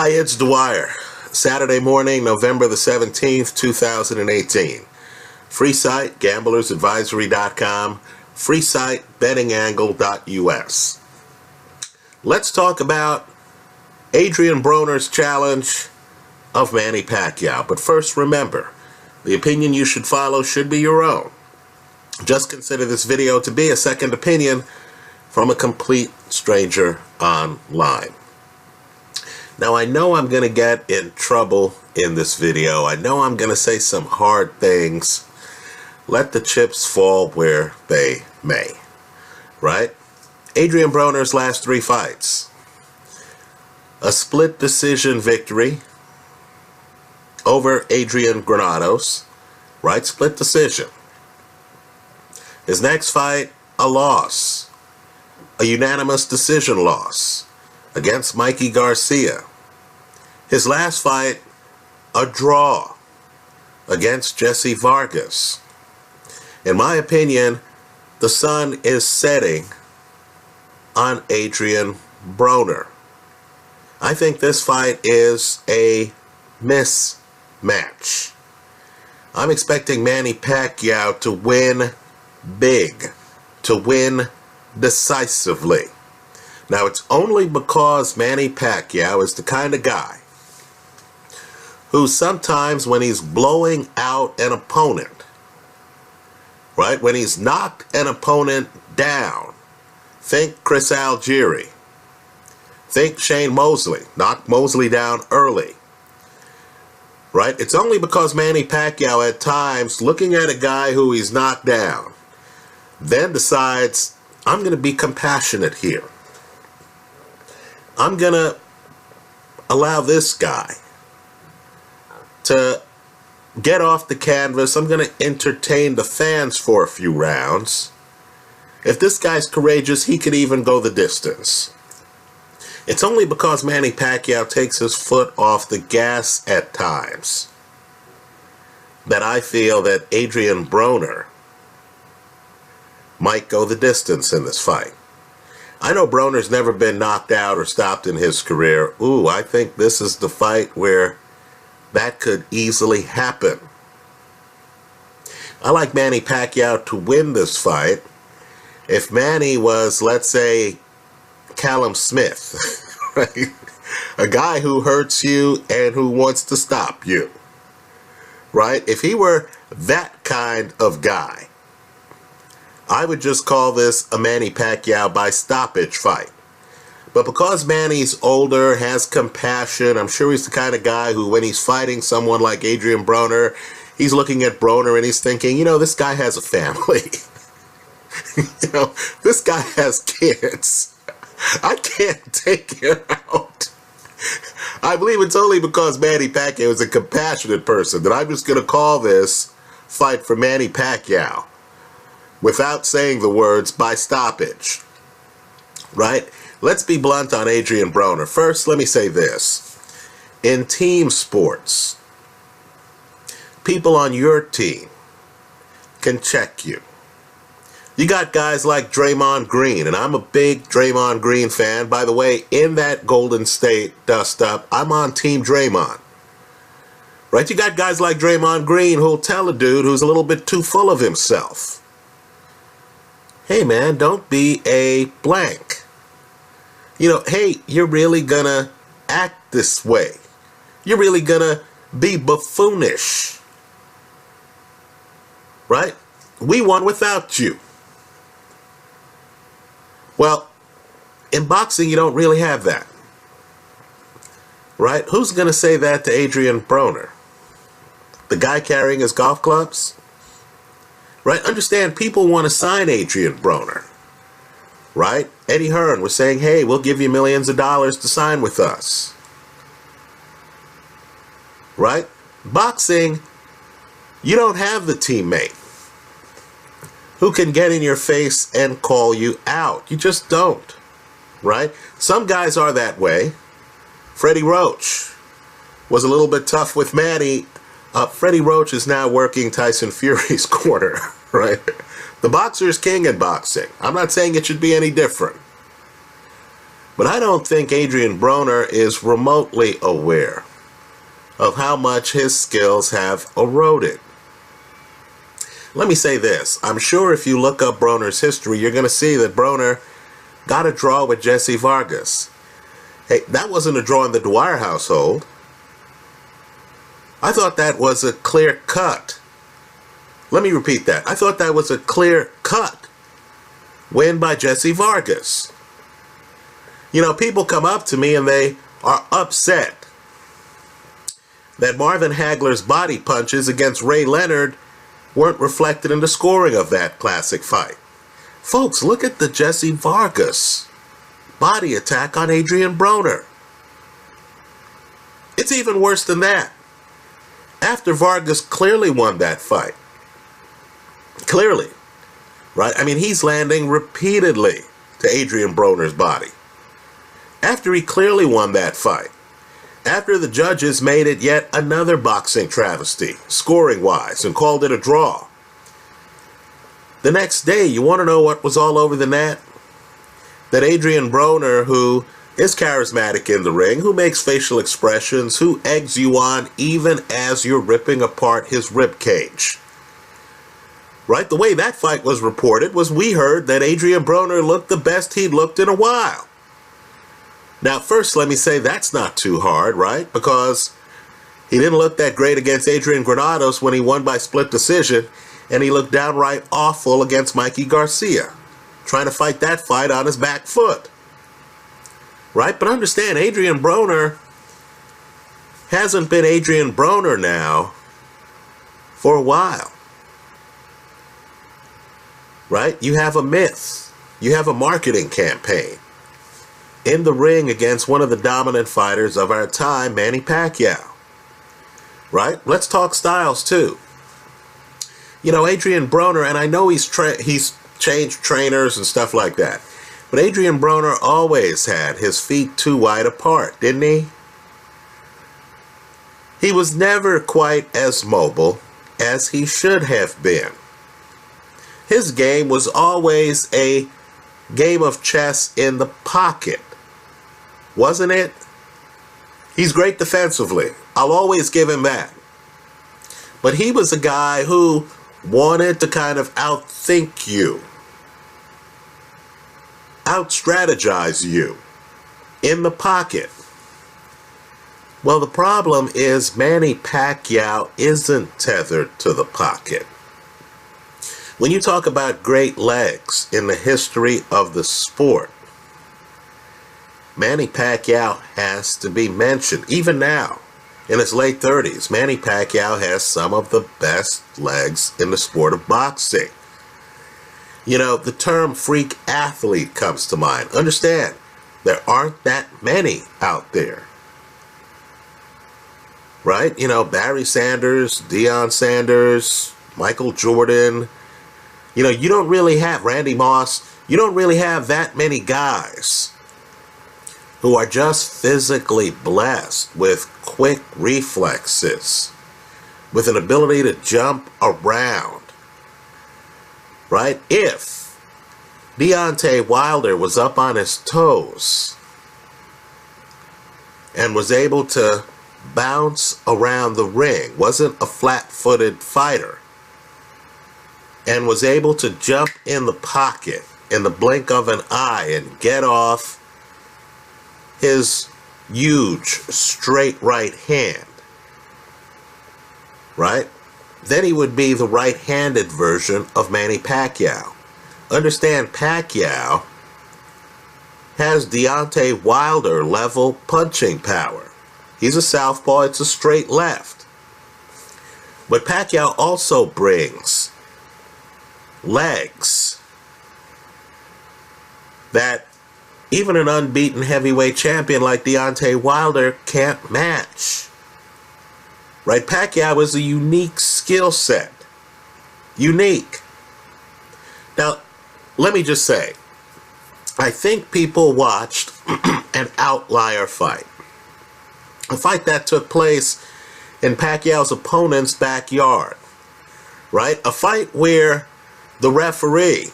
Hi, it's Dwyer. Saturday morning, November the 17th, 2018. Free site, gamblersadvisory.com. Free site, bettingangle.us. Let's talk about Adrien Broner's challenge of Manny Pacquiao. But first, remember, the opinion you should follow should be your own. Just consider this video to be a second opinion from a complete stranger online. Now, I know I'm going to get in trouble in this video. I know I'm going to say some hard things. Let the chips fall where they may, right? Adrien Broner's last 3 fights. A split decision victory over Adrian Granados, right? Split decision. His next fight, a loss. A unanimous decision loss against Mikey Garcia. His last fight, a draw against Jesse Vargas. In my opinion, the sun is setting on Adrien Broner. I think this fight is a mismatch. I'm expecting Manny Pacquiao to win big, to win decisively. Now, it's only because Manny Pacquiao is the kind of guy who sometimes, when he's blowing out an opponent, right, when he's knocked an opponent down, think Chris Algieri, think Shane Mosley, knocked Mosley down early, right? It's only because Manny Pacquiao at times, looking at a guy who he's knocked down, then decides, I'm going to be compassionate here. I'm going to allow this guy to get off the canvas. I'm going to entertain the fans for a few rounds. If this guy's courageous, he could even go the distance. It's only because Manny Pacquiao takes his foot off the gas at times that I feel that Adrien Broner might go the distance in this fight. I know Broner's never been knocked out or stopped in his career. Ooh, I think this is the fight where that could easily happen. I like Manny Pacquiao to win this fight. If Manny was, let's say, Callum Smith, right? A guy who hurts you and who wants to stop you, right? If he were that kind of guy, I would just call this a Manny Pacquiao by stoppage fight. But because Manny's older, has compassion, I'm sure he's the kind of guy who, when he's fighting someone like Adrien Broner, he's looking at Broner and he's thinking, you know, this guy has a family. You know, this guy has kids. I can't take him out. I believe it's only because Manny Pacquiao is a compassionate person that I'm just going to call this fight for Manny Pacquiao, without saying the words, by stoppage, right? Let's be blunt on Adrien Broner. First, let me say this. In team sports, people on your team can check you. You got guys like Draymond Green, and I'm a big Draymond Green fan. By the way, in that Golden State dust-up, I'm on Team Draymond. Right? You got guys like Draymond Green who'll tell a dude who's a little bit too full of himself, hey man, don't be a blank. You know, hey, you're really gonna act this way. You're really gonna be buffoonish. Right? We won without you. Well, in boxing, you don't really have that. Right? Who's gonna say that to Adrien Broner? The guy carrying his golf clubs? Right? Understand, people want to sign Adrien Broner. Right? Eddie Hearn was saying, hey, we'll give you millions of dollars to sign with us. Right? Boxing, you don't have the teammate who can get in your face and call you out. You just don't. Right? Some guys are that way. Freddie Roach was a little bit tough with Manny. Freddie Roach is now working Tyson Fury's corner, right? The boxer is king in boxing. I'm not saying it should be any different. But I don't think Adrien Broner is remotely aware of how much his skills have eroded. Let me say this. I'm sure if you look up Broner's history, you're going to see that Broner got a draw with Jesse Vargas. Hey, that wasn't a draw in the Dwyer household. I thought that was a clear cut. Let me repeat that. I thought that was a clear cut win by Jesse Vargas. You know, people come up to me and they are upset that Marvin Hagler's body punches against Ray Leonard weren't reflected in the scoring of that classic fight. Folks, look at the Jesse Vargas body attack on Adrien Broner. It's even worse than that. After Vargas clearly won that fight, clearly, right? I mean, he's landing repeatedly to Adrien Broner's body. After he clearly won that fight, after the judges made it yet another boxing travesty, scoring-wise, and called it a draw, the next day, you want to know what was all over the net? That Adrien Broner, who is charismatic in the ring, who makes facial expressions, who eggs you on even as you're ripping apart his ribcage. Right? The way that fight was reported was we heard that Adrien Broner looked the best he'd looked in a while. Now, first, let me say that's not too hard, right? Because he didn't look that great against Adrian Granados when he won by split decision, and he looked downright awful against Mikey Garcia, trying to fight that fight on his back foot. Right? But understand, Adrien Broner hasn't been Adrien Broner now for a while. Right? You have a myth. You have a marketing campaign in the ring against one of the dominant fighters of our time, Manny Pacquiao. Right? Let's talk styles too. You know, Adrien Broner, and I know he's changed trainers and stuff like that, but Adrien Broner always had his feet too wide apart, didn't he? He was never quite as mobile as he should have been. His game was always a game of chess in the pocket, wasn't it? He's great defensively. I'll always give him that. But he was a guy who wanted to kind of outthink you, out-strategize you in the pocket. Well, the problem is Manny Pacquiao isn't tethered to the pocket. When you talk about great legs in the history of the sport, Manny Pacquiao has to be mentioned. Even now, in his late 30s, Manny Pacquiao has some of the best legs in the sport of boxing. You know, the term freak athlete comes to mind. Understand, there aren't that many out there. Right? You know, Barry Sanders, Deion Sanders, Michael Jordan. You know, you don't really have Randy Moss. You don't really have that many guys who are just physically blessed with quick reflexes, with an ability to jump around. Right? If Deontay Wilder was up on his toes and was able to bounce around the ring, wasn't a flat-footed fighter, and was able to jump in the pocket in the blink of an eye and get off his huge straight right hand, right? Then he would be the right-handed version of Manny Pacquiao. Understand, Pacquiao has Deontay Wilder level punching power. He's a southpaw, it's a straight left. But Pacquiao also brings legs that even an unbeaten heavyweight champion like Deontay Wilder can't match. Right? Pacquiao is a unique skill set. Unique. Now, let me just say, I think people watched an outlier fight. A fight that took place in Pacquiao's opponent's backyard. Right? A fight where the referee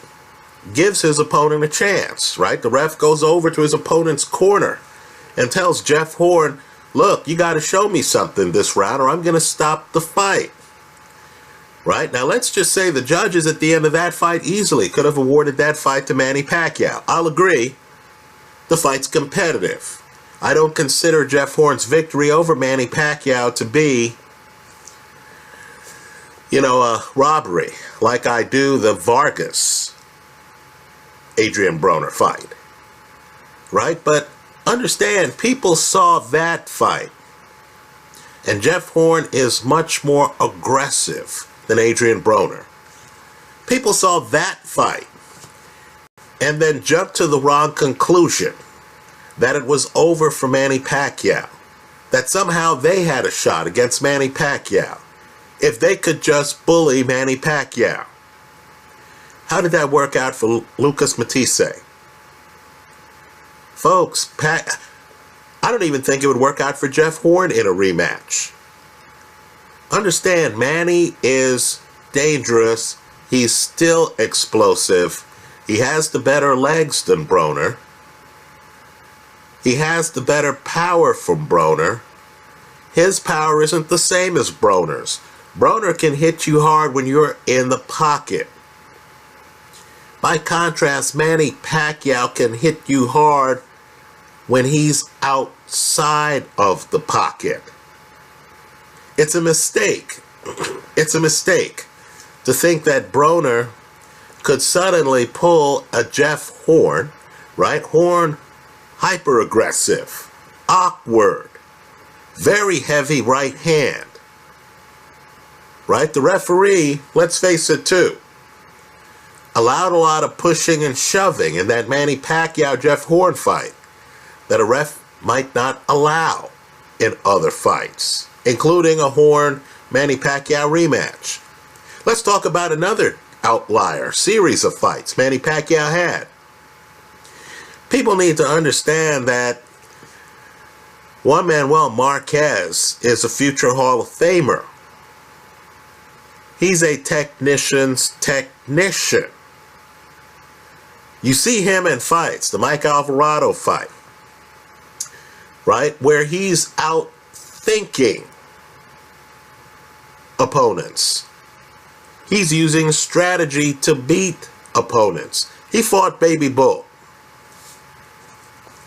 gives his opponent a chance, right? The ref goes over to his opponent's corner and tells Jeff Horn, look, you got to show me something this round or I'm going to stop the fight. Right? Now, let's just say the judges at the end of that fight easily could have awarded that fight to Manny Pacquiao. I'll agree, the fight's competitive. I don't consider Jeff Horn's victory over Manny Pacquiao to be, a robbery like I do the Vargas-Adrien Broner fight. Right? But understand, people saw that fight. And Jeff Horn is much more aggressive than Adrien Broner. People saw that fight and then jumped to the wrong conclusion that it was over for Manny Pacquiao, that somehow they had a shot against Manny Pacquiao if they could just bully Manny Pacquiao. How did that work out for Lucas Matisse? Folks, I don't even think it would work out for Jeff Horn in a rematch. Understand, Manny is dangerous. He's still explosive. He has the better legs than Broner. He has the better power from Broner. His power isn't the same as Broner's. Broner can hit you hard when you're in the pocket. By contrast, Manny Pacquiao can hit you hard when he's outside of the pocket. It's a mistake. It's a mistake to think that Broner could suddenly pull a Jeff Horn, right? Horn, hyper-aggressive, awkward, very heavy right hand, right? The referee, let's face it too, allowed a lot of pushing and shoving in that Manny Pacquiao-Jeff Horn fight that a ref might not allow in other fights, including a Horn-Manny Pacquiao rematch. Let's talk about another outlier series of fights Manny Pacquiao had. People need to understand that Juan Manuel Marquez is a future Hall of Famer. He's a technician's technician. You see him in fights, the Mike Alvarado fight, right, where he's out thinking opponents. He's using strategy to beat opponents. He fought Baby Bull.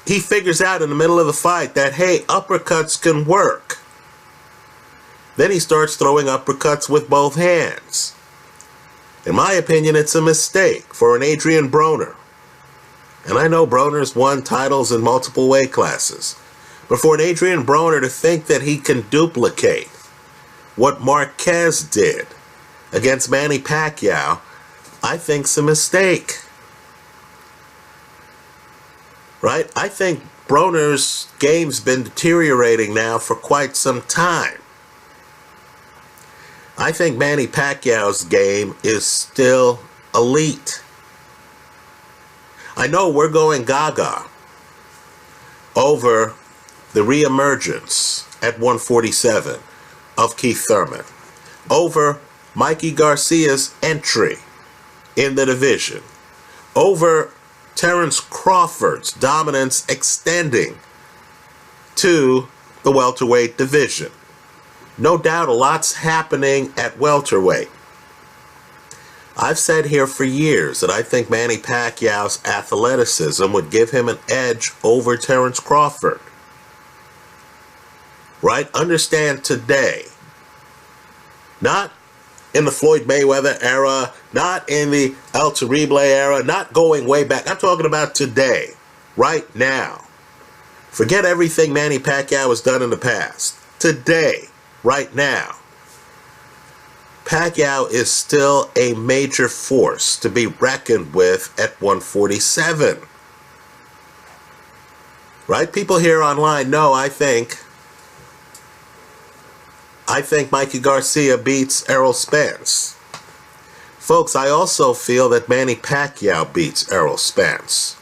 He figures out in the middle of the fight that, hey, uppercuts can work. Then he starts throwing uppercuts with both hands. In my opinion, it's a mistake for an Adrien Broner. And I know Broner's won titles in multiple weight classes. But for an Adrien Broner to think that he can duplicate what Marquez did against Manny Pacquiao, I think's a mistake. Right? I think Broner's game's been deteriorating now for quite some time. I think Manny Pacquiao's game is still elite. I know we're going gaga over the reemergence at 147 of Keith Thurman, over Mikey Garcia's entry in the division, over Terence Crawford's dominance extending to the welterweight division. No doubt a lot's happening at welterweight. I've said here for years that I think Manny Pacquiao's athleticism would give him an edge over Terence Crawford. Right? Understand today, not in the Floyd Mayweather era, not in the El Terrible era, not going way back. I'm talking about today, right now. Forget everything Manny Pacquiao has done in the past. Today, right now, Pacquiao is still a major force to be reckoned with at 147. Right? People here online know I think Mikey Garcia beats Errol Spence. Folks, I also feel that Manny Pacquiao beats Errol Spence.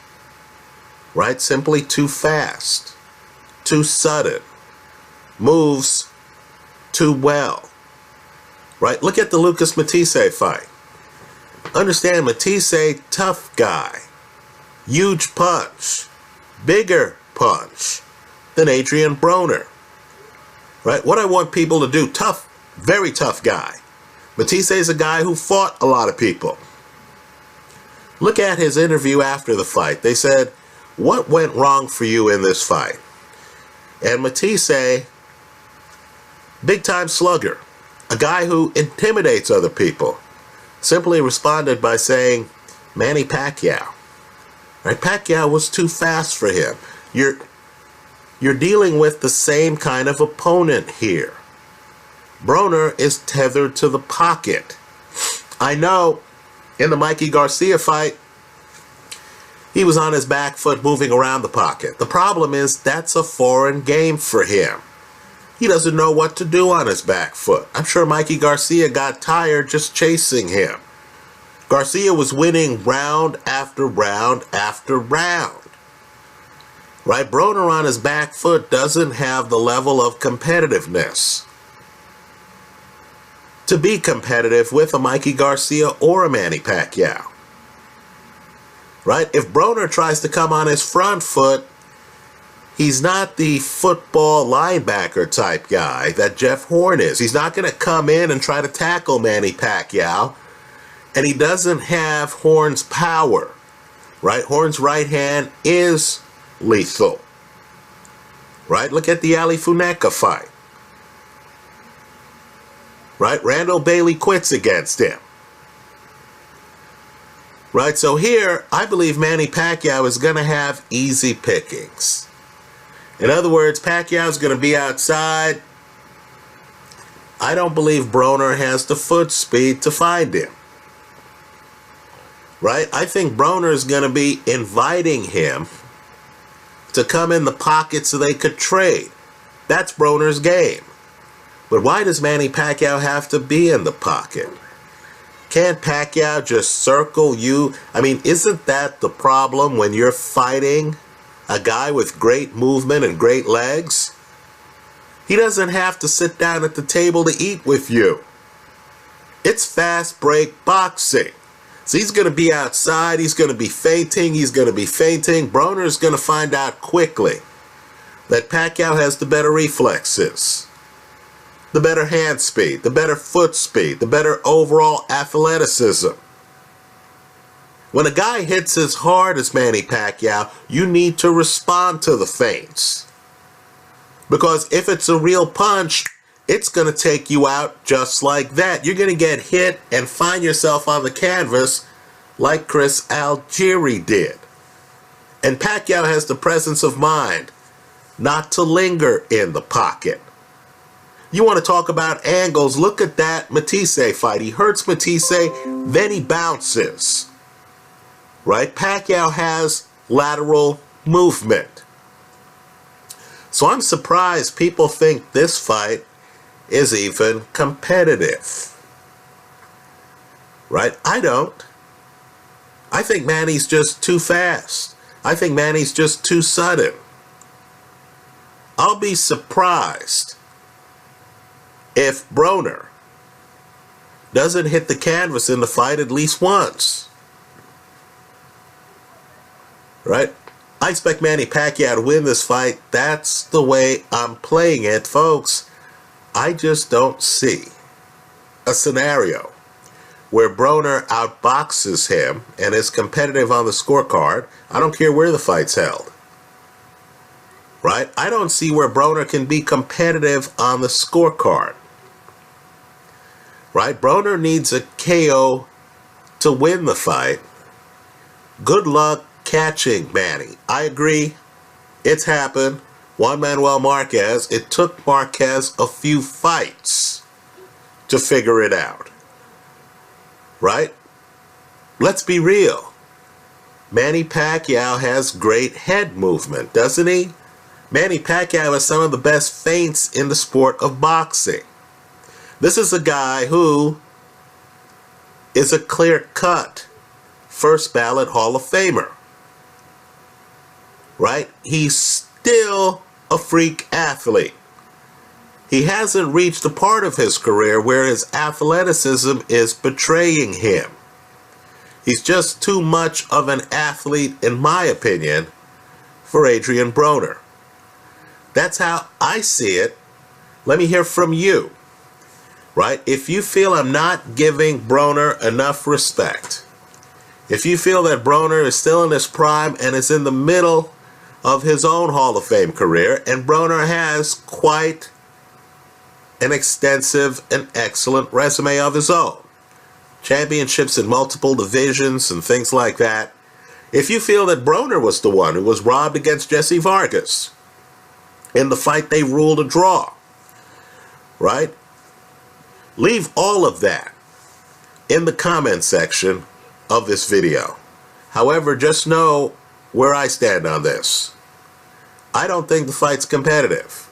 Right? Simply too fast, too sudden, moves too well. Right? Look at the Lucas Matisse fight. Understand, Matisse, tough guy. Huge punch. Bigger punch than Adrien Broner. Right? What I want people to do, tough, very tough guy. Matisse is a guy who fought a lot of people. Look at his interview after the fight. They said, what went wrong for you in this fight? And Matisse, big time slugger, a guy who intimidates other people, simply responded by saying, Manny Pacquiao. Right? Pacquiao was too fast for him. You're dealing with the same kind of opponent here. Broner is tethered to the pocket. I know in the Mikey Garcia fight, he was on his back foot moving around the pocket. The problem is that's a foreign game for him. He doesn't know what to do on his back foot. I'm sure Mikey Garcia got tired just chasing him. Garcia was winning round after round after round. Right? Broner on his back foot doesn't have the level of competitiveness to be competitive with a Mikey Garcia or a Manny Pacquiao. Right? If Broner tries to come on his front foot, he's not the football linebacker type guy that Jeff Horn is. He's not going to come in and try to tackle Manny Pacquiao. And he doesn't have Horn's power. Right? Horn's right hand is lethal. Right? Look at the Ali Funeka fight. Right? Randall Bailey quits against him. Right? So here, I believe Manny Pacquiao is going to have easy pickings. In other words, Pacquiao's going to be outside. I don't believe Broner has the foot speed to find him. Right? I think Broner is going to be inviting him to come in the pocket so they could trade. That's Broner's game. But why does Manny Pacquiao have to be in the pocket? Can't Pacquiao just circle you? I mean, isn't that the problem when you're fighting a guy with great movement and great legs? He doesn't have to sit down at the table to eat with you. It's fast break boxing. So he's going to be outside. He's going to be feinting. Broner's going to find out quickly that Pacquiao has the better reflexes, the better hand speed, the better foot speed, the better overall athleticism. When a guy hits as hard as Manny Pacquiao, you need to respond to the feints. Because if it's a real punch, it's going to take you out just like that. You're going to get hit and find yourself on the canvas like Chris Algieri did. And Pacquiao has the presence of mind not to linger in the pocket. You want to talk about angles? Look at that Matisse fight. He hurts Matisse, then he bounces. Right? Pacquiao has lateral movement. So I'm surprised people think this fight is even competitive. Right? I don't. I think Manny's just too fast. I think Manny's just too sudden. I'll be surprised if Broner doesn't hit the canvas in the fight at least once. Right? I expect Manny Pacquiao to win this fight. That's the way I'm playing it, folks. I just don't see a scenario where Broner outboxes him and is competitive on the scorecard. I don't care where the fight's held. Right? I don't see where Broner can be competitive on the scorecard. Right? Broner needs a KO to win the fight. Good luck catching Manny. I agree. It's happened. Juan Manuel Marquez. It took Marquez a few fights to figure it out. Right? Let's be real. Manny Pacquiao has great head movement, doesn't he? Manny Pacquiao has some of the best feints in the sport of boxing. This is a guy who is a clear-cut first ballot Hall of Famer. Right? He's still a freak athlete. He hasn't reached a part of his career where his athleticism is betraying him. He's just too much of an athlete, in my opinion, for Adrien Broner. That's how I see it. Let me hear from you, right? If you feel I'm not giving Broner enough respect, if you feel that Broner is still in his prime and is in the middle of his own Hall of Fame career, and Broner has quite an extensive and excellent resume of his own, championships in multiple divisions and things like that. If you feel that Broner was the one who was robbed against Jesse Vargas in the fight they ruled a draw, right? Leave all of that in the comment section of this video. However, just know where I stand on this. I don't think the fight's competitive.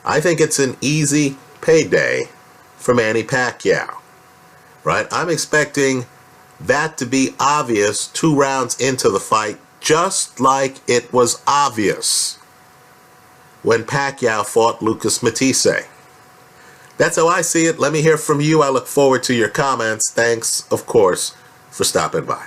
I think it's an easy payday for Manny Pacquiao, right? I'm expecting that to be obvious 2 rounds into the fight, just like it was obvious when Pacquiao fought Lucas Matisse. That's how I see it. Let me hear from you. I look forward to your comments. Thanks, of course, for stopping by.